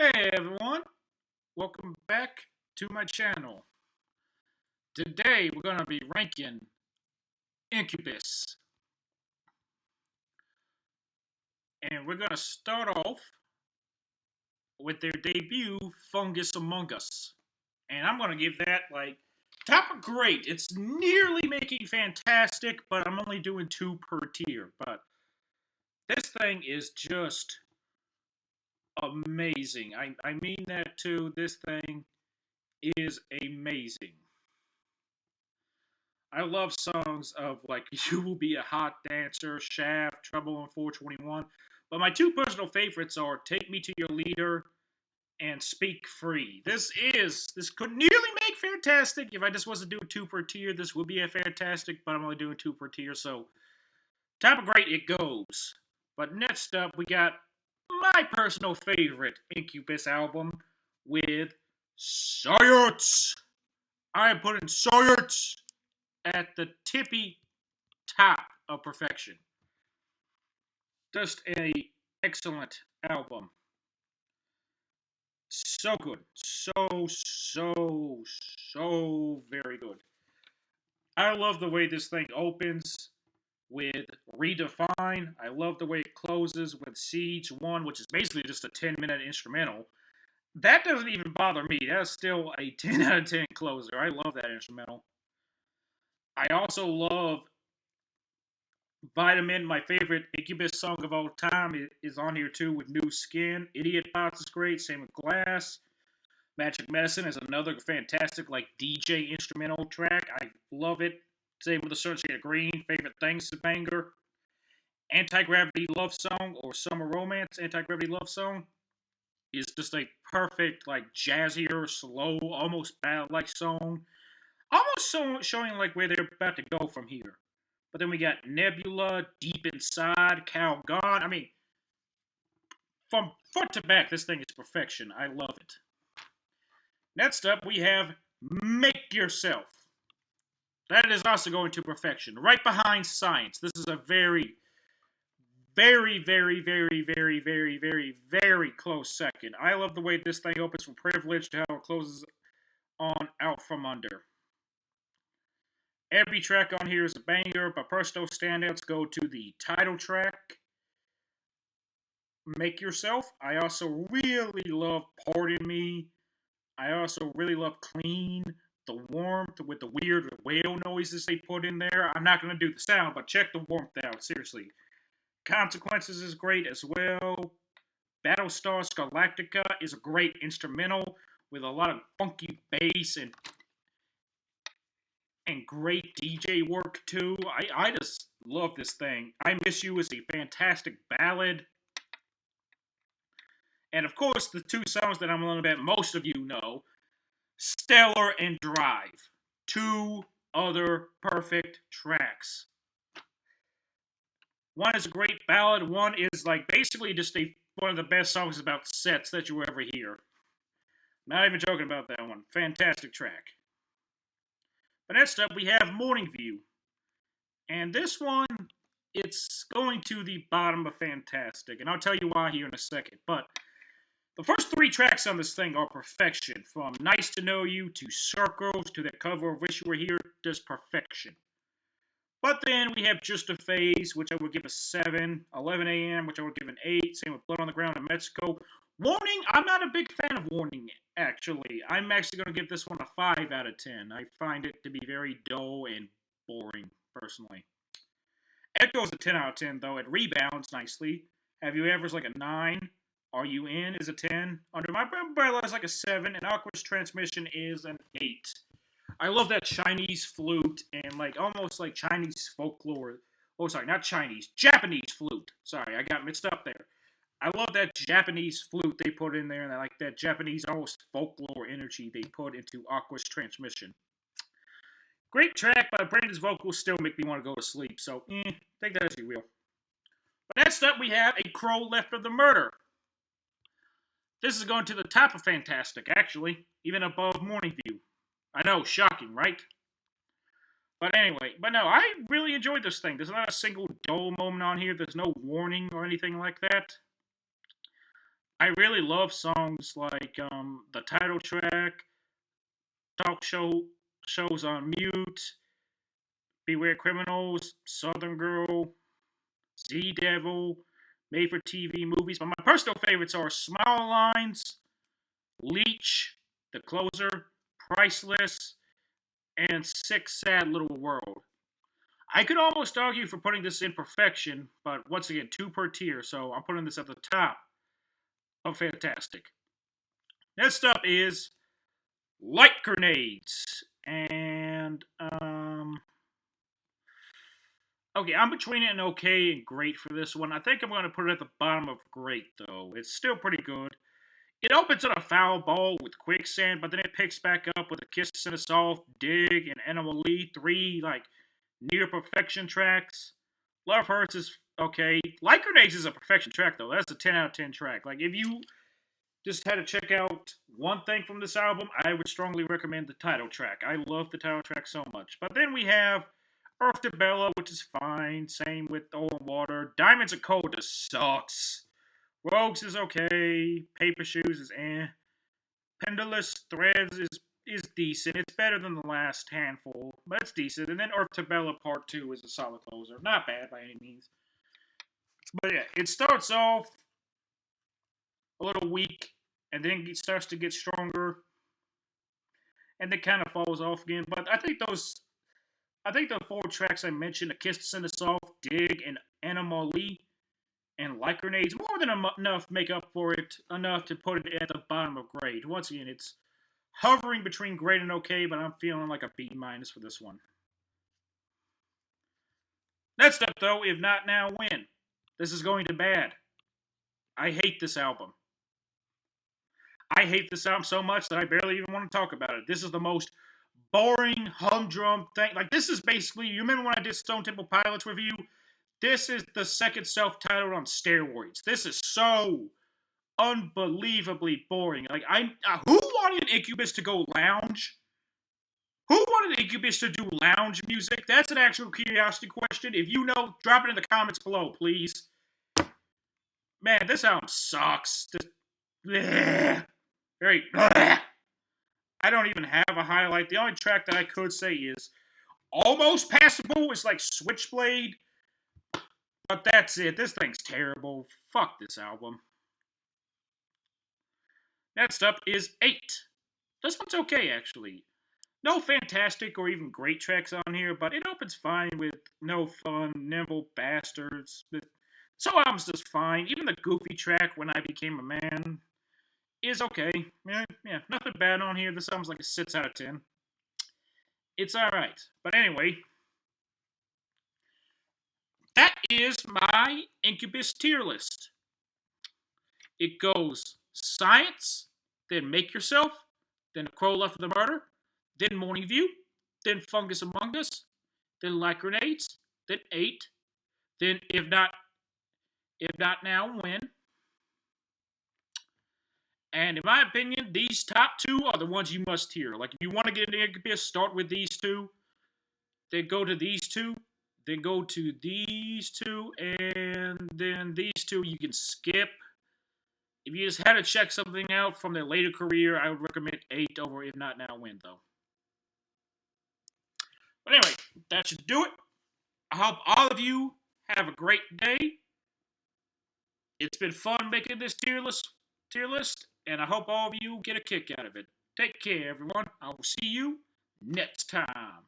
Hey everyone, welcome back to my channel. Today we're going to be ranking Incubus. And we're going to start off with their debut, Fungus Among Us. And I'm going to give that like top of great. It's nearly making fantastic, but I'm only doing 2 per tier. But this thing is just amazing. I mean that too. This thing is amazing. I love songs of like You Will Be a Hot Dancer, Shaft, Trouble on 421. But my 2 personal favorites are Take Me to Your Leader and Speak Free. This could nearly make fantastic. If I just wasn't doing 2 per tier, this would be a fantastic, but I'm only doing 2 per tier, so top of great it goes. But next up, we got my personal favorite Incubus album with Science. I am putting Science at the tippy top of perfection. Just a excellent album. So good. So very good. I love the way this thing opens with Redefine. I love the way it closes with Siege 1, which is basically just a 10-minute instrumental. That doesn't even bother me. That's still a 10 out of 10 closer. I love that instrumental. I also love Vitamin, my favorite Incubus song of all time, is on here too with New Skin. Idiot Bots is great. Same with Glass. Magic Medicine is another fantastic like DJ instrumental track. I love it. Same with The Certain Shade of Green. Favorite Things is banger. Anti-Gravity Love Song or Summer Romance Anti-Gravity Love Song is just a perfect like jazzier, slow, almost ballad-like song. Almost showing like where they're about to go from here. But then we got Nebula, Deep Inside, Cal Gone. I mean, from front to back, this thing is perfection. I love it. Next up, we have Make Yourself. That is also going to perfection. Right behind Science. This is a very close second. I love the way this thing opens from Privilege to how it closes on Out From Under. Every track on here is a banger, but personal standouts go to the title track, Make Yourself. I also really love Pardon Me. I also really love Clean. The warmth with the weird whale noises they put in there. I'm not going to do the sound, but check the warmth out, seriously. Consequences is great as well. Battlestar Galactica is a great instrumental with a lot of funky bass and great DJ work too. I just love this thing. I Miss You is a fantastic ballad. And of course, the 2 songs that I'm going to bet most of you know, Stellar and Drive. 2 other perfect tracks. One is a great ballad. One is like basically just one of the best songs about sets that you will ever hear. Not even joking about that one. Fantastic track. But next up, we have Morning View. And this one, it's going to the bottom of fantastic. And I'll tell you why here in a second. But the first 3 tracks on this thing are perfection. From Nice to Know You to Circles to that cover of Wish You Were Here, just perfection. But then we have Just a Phase, which I would give a 7. 11 a.m., which I would give an 8. Same with Blood on the Ground in Mexico. Warning, I'm not a big fan of Warning, actually. I'm actually going to give this one a 5 out of 10. I find it to be very dull and boring, personally. Echo's a 10 out of 10, though. It rebounds nicely. Have You Ever is like a 9. Are You In is a 10. Under My Umbrella is like a 7. And Awkward Transmission is an 8. I love that Chinese flute and like almost like Chinese folklore. Oh, sorry, not Chinese, Japanese flute. Sorry, I got mixed up there. I love that Japanese flute they put in there, and I like that Japanese almost folklore energy they put into Aqua's Transmission. Great track, but Brandon's vocals still make me want to go to sleep, so take that as you will. But next up, we have A Crow Left of the Murder. This is going to the top of fantastic, actually, even above Morning View. I know, shocking, right? But anyway, no, I really enjoyed this thing. There's not a single dull moment on here. There's no warning or anything like that. I really love songs like the title track, talk shows on mute, Beware Criminals, Southern Girl, Z Devil, made for TV movies. But my personal favorites are Smile Lines, Leech, The Closer, Priceless, and Sick Sad Little World. I could almost argue for putting this in perfection, but once again, two per tier, so I'm putting this at the top of fantastic. Next up is Light Grenades. And okay, I'm between it and okay and great for this one. I think I'm going to put it at the bottom of great, though. It's still pretty good. It opens on a foul ball with quicksand, but then it picks back up with a kiss and a soft dig and Animal Lee. Three, like, near perfection tracks. Love Hurts is okay. Light Grenades is a perfection track, though. That's a 10 out of 10 track. Like, if you just had to check out one thing from this album, I would strongly recommend the title track. I love the title track so much. But then we have Earth to Bella, which is fine. Same with Oil and Water. Diamonds of Cold just sucks. Rogues is okay. Paper Shoes is eh. Pendulous Threads is decent. It's better than the last handful, but it's decent. And then Earth to Bella Part 2 is a solid closer. Not bad by any means. But yeah, it starts off a little weak, and then it starts to get stronger, and then kind of falls off again. But I think the four tracks I mentioned, A Kiss and a Soft, Dig, and Animal Lee, and Light Grenades, more than enough make up for it, enough to put it at the bottom of grade. Once again, it's hovering between great and okay, but I'm feeling like a B- for this one. Next up, though, If Not Now, When? This is going to bad. I hate this album. I hate this album so much that I barely even want to talk about it. This is the most boring, humdrum thing. Like, this is basically, you remember when I did Stone Temple Pilots review? This is the second self-titled on steroids. This is so unbelievably boring. Like, who wanted Incubus to go lounge? Who wanted Incubus to do lounge music? That's an actual curiosity question. If you know, drop it in the comments below, please. Man, this album sucks. Just, bleh. Very. Bleh. I don't even have a highlight. The only track that I could say is almost passable. It's like Switchblade. But that's it. This thing's terrible. Fuck this album. Next up is 8. This one's okay, actually. No fantastic or even great tracks on here, but it opens fine with No Fun, Nimble Bastards. So album's just fine. Even the goofy track, When I Became a Man, is okay. Yeah, nothing bad on here. This album's like a 6 out of 10. It's alright. But anyway, that is my Incubus tier list. It goes Science, then Make Yourself, then A Crow Left for the Murder, then Morning View, then Fungus Among Us, then Light Grenades, then 8, then If Not Now, When. And in my opinion, these top two are the ones you must hear. Like, if you want to get into Incubus, start with these two, then go to these two, then go to these two, and then these two you can skip. If you just had to check something out from their later career, I would recommend 8 over If Not Now, When, though. But anyway, that should do it. I hope all of you have a great day. It's been fun making this tier list, and I hope all of you get a kick out of it. Take care, everyone. I will see you next time.